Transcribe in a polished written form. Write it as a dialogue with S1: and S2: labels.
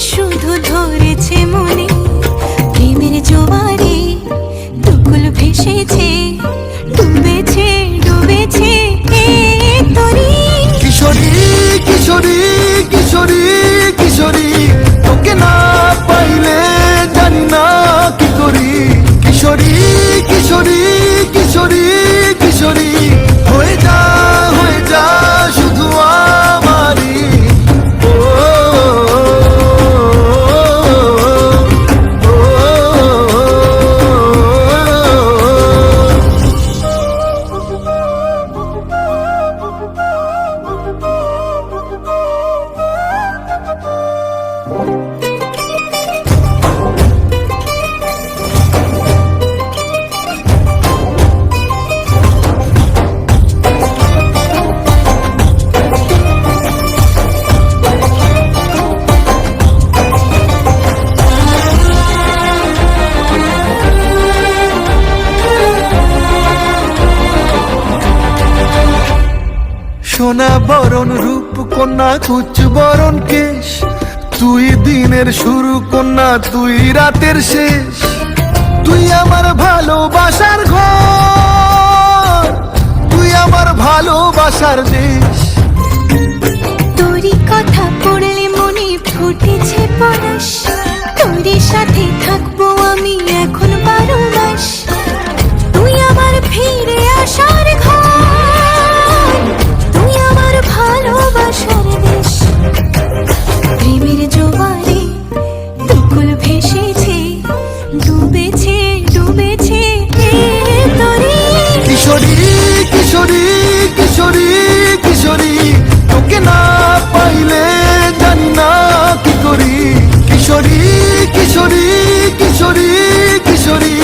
S1: শুধু ধরেছে মনে, প্রেমের জোয়ারে দুকুল ভেসেছে, ডুবেছে ডুবেছে এই তরি।
S2: কিশোরী কিশোরী কিশোরী কিশোরী, তোকে না পাইলে জানি না কি করি। কিশোরী কিশোরী কিশোরী কিশোরী, হয়ে যা শুধু আমারই। ও, ও, ও, সোনা বরণ রূপ কন্যা কুচ বরণ কেশ, তুই দিনের শুরু কন্যা তুই রাতের শেষ। তুই আমার ভালোবাসার ঘর, তুই আমার ভালোবাসার দেশ।
S1: তোরই কথা পড়লে মনে ফুটেছে পরশ, তোরই সাথে থাকবো আমি এখন 12 মাস। তুই আমার ফিরে আসার ঘর, তুই আমার ভালোবাসার দেশ। প্রেমের জোয়ারে দুকুল ভেসেছে, ডুবেছে ডুবেছে এই তরি।
S2: কিশোরী কিশোরী কিশোরী কিশোরী, তোকে না পাইলে জানি না কি করি। কিশোরী কিশোরী কিশোরী কিশোরী,